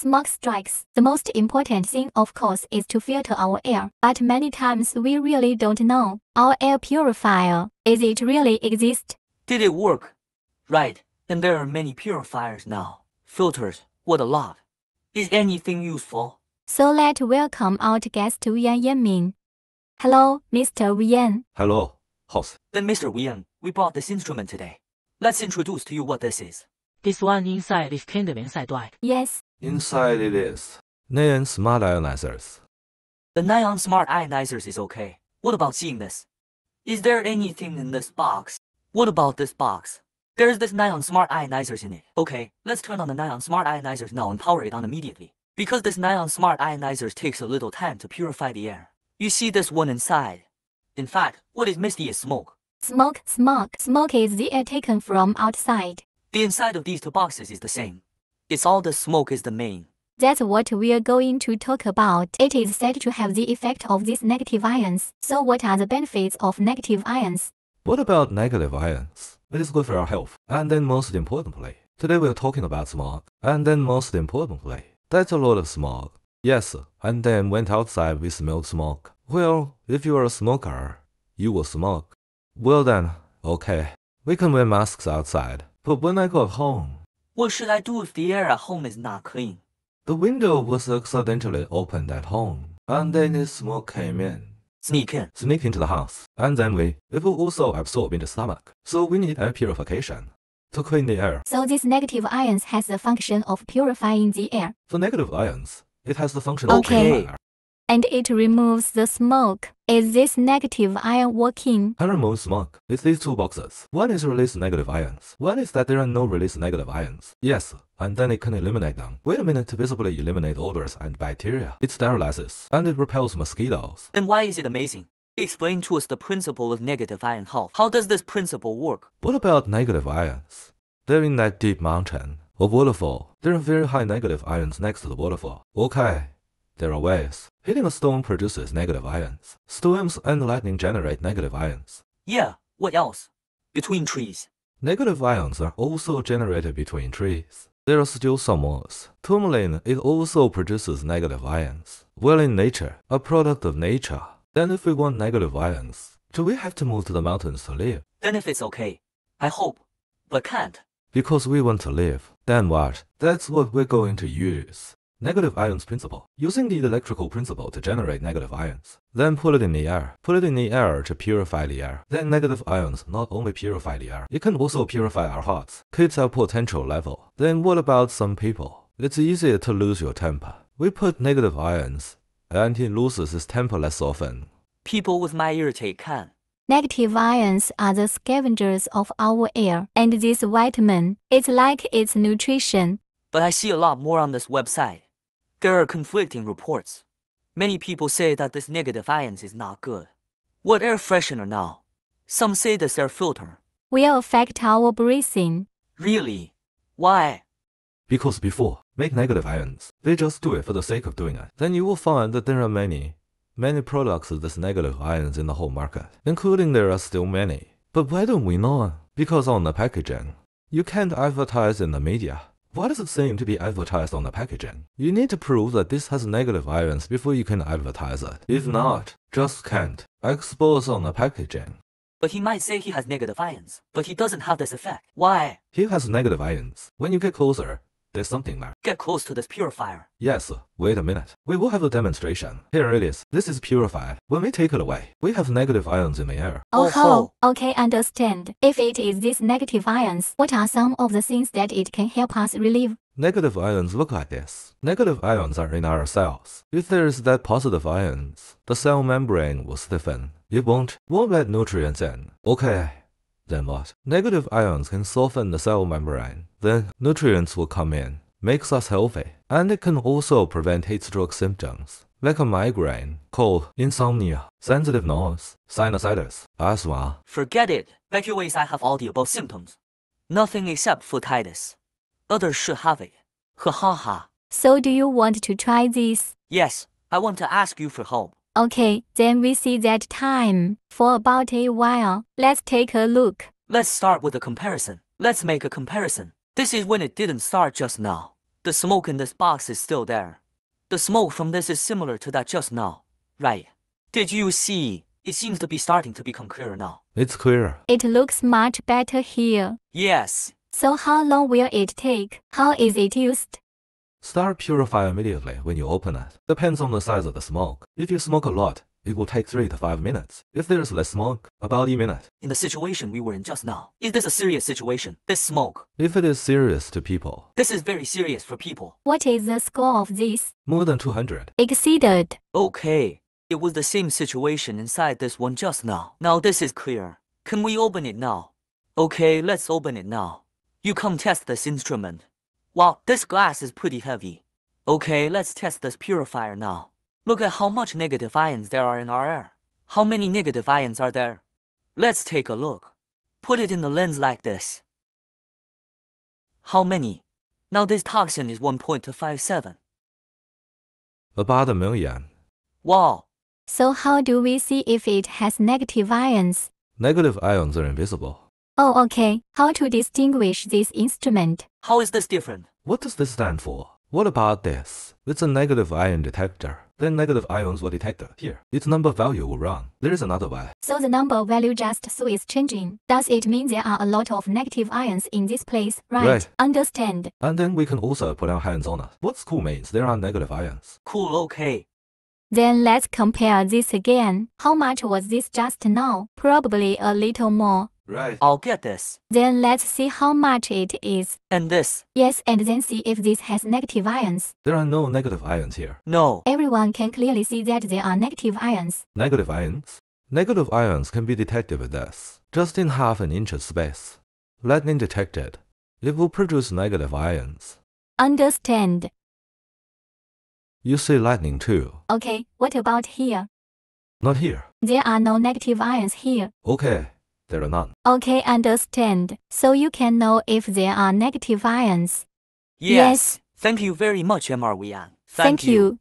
smoke strikes. The most important thing, of course, is to filter our air. But many times we really don't know. Our air purifier, is it really exist? Did it work? Right, and there are many purifiers now. Filters, what a lot. Is anything useful? So let's welcome our guest Yan Yanmin. Hello, Mr. Yan. Hello, host. Then Mr. Wian, we brought this instrument today. Let's introduce to you what this is. This one inside is kind of inside right. Yes. Inside it is Neon Smart Ionizers. The Neon Smart Ionizers is okay. What about seeing this? Is there anything in this box? What about this box? There's this Neon Smart Ionizers in it. Okay, let's turn on the Neon Smart Ionizers now and power it on immediately. Because this Neon Smart Ionizers takes a little time to purify the air. You see this one inside. In fact, what is misty is smoke. Smoke is the air taken from outside. The inside of these two boxes is the same. It's all the smoke is the main. That's what we are going to talk about. It is said to have the effect of these negative ions. So what are the benefits of negative ions? What about negative ions? It is good for our health. And then most importantly, today we are talking about smog. And then most importantly, that's a lot of smog. Yes, and then went outside we smelled smoke. Well, if you are a smoker, you will smoke. Well then, okay, we can wear masks outside. But when I got home, What should I do if the air at home is not clean? the window was accidentally opened at home. And then the smoke came in. Sneak Into the house. And then it will also absorb in the stomach. So we need air purification to clean the air. So these negative ions has the function of purifying the air. For negative ions, it has the function Okay. of purifying air. And it removes the smoke. Is this negative ion working? And remove smoke. It's these two boxes. One is release negative ions. One is that there are no release negative ions. Yes, and then it can eliminate them. Wait a minute to visibly eliminate odors and bacteria. It sterilizes, and it repels mosquitoes. Then why is it amazing? Explain to us the principle of negative ion health. How does this principle work? What about negative ions? They're in that deep mountain or waterfall. There are very high negative ions next to the waterfall. Okay, there are ways. Hitting a stone produces negative ions. Storms and lightning generate negative ions. Yeah, what else? Between trees. Negative ions are also generated between trees. There are still some more. Tourmaline, it also produces negative ions. Well, in nature, a product of nature. Then if we want negative ions, do we have to move to the mountains to live? Then if it's okay, I hope, but can't. Because we want to live. Then what? That's what we're going to use. Negative ions principle. Using the electrical principle to generate negative ions. Then put it in the air. Put it in the air to purify the air. Then negative ions not only purify the air, it can also purify our hearts. Keeps our potential level. Then what about some people? It's easier to lose your temper. We put negative ions, and he loses his temper less often. People with my irritate can. Negative ions are the scavengers of our air. And this vitamin, it's like its nutrition. But I see a lot more on this website. There are conflicting reports. Many people say that this negative ions is not good. What air freshener now? Some say this air filter. Will affect our breathing. Really? Why? Because before, make negative ions. They just do it for the sake of doing it. Then you will find that there are many products with this negative ions in the whole market, including there are still many. But why don't we know? Because on the packaging, you can't advertise in the media. What does it seem to be advertised on the packaging? You need to prove that this has negative ions before you can advertise it. If not, just can't expose on the packaging. But he might say he has negative ions, but he doesn't have this effect. Why? He has negative ions. When you get closer, there's something there. Get close to this purifier. Yes, wait a minute. We will have a demonstration. Here it is. This is purified. When we take it away, we have negative ions in the air. Oh, okay, understand. If it is these negative ions, what are some of the things that it can help us relieve? Negative ions look like this. Negative ions are in our cells. If there is that positive ions, the cell membrane will stiffen. It won't let nutrients in. Okay. Then what? Negative ions can soften the cell membrane. Then nutrients will come in, makes us healthy. And it can also prevent heat stroke symptoms, like a migraine, cold, insomnia, sensitive nose, sinusitis, asthma. Forget it. Like you always I have all the above symptoms. Nothing except footitis. Others should have it. Ha ha ha. So do you want to try this? Yes, I want to ask you for help. Okay, then we see that time. For about a while, let's take a look. Let's start with a comparison. Let's make a comparison. This is when it didn't start just now. The smoke in this box is still there. The smoke from this is similar to that just now, right? Did you see? It seems to be starting to become clearer now. It's clear. It looks much better here. Yes. So how long will it take? How is it used? Start purifier immediately when you open it. Depends on the size of the smoke. If you smoke a lot, it will take 3 to 5 minutes. If there's less smoke, about a minute. In the situation we were in just now, is this a serious situation? This smoke. If it is serious to people, This is very serious for people. What is the score of this? more than 200. Exceeded. Okay. It was the same situation inside this one just now. Now this is clear. Can we open it now? Okay, let's open it now. You come test this instrument. Wow, this glass is pretty heavy. Okay, let's test this purifier now. Look at how much negative ions there are in our air. How many negative ions are there? Let's take a look. Put it in the lens like this. How many? Now this toxin is 1.257. About a million. Wow. So how do we see if it has negative ions? Negative ions are invisible. Oh, okay. How to distinguish this instrument? How is this different? What does this stand for? What about this? It's a negative ion detector. Then negative ions will detect it. Here, its number value will run. There is another way. So the number value just so is changing. Does it mean there are a lot of negative ions in this place? Right. Understand. And then we can also put our hands on it. What's cool means there are negative ions. Cool, okay. Then let's compare this again. How much was this just now? Probably a little more. Right. I'll get this. Then let's see how much it is. And this. Yes, and then see if this has negative ions. There are no negative ions here. No. Everyone can clearly see that there are negative ions. Negative ions? Negative ions can be detected with this, just in half an inch of space. Lightning detected. It will produce negative ions. Understand. You see lightning too. Okay, what about here? Not here. There are no negative ions here. Okay, there are none. Okay, understand. So you can know if there are negative ions. Yes. Thank you very much, MR Wian. Thank you.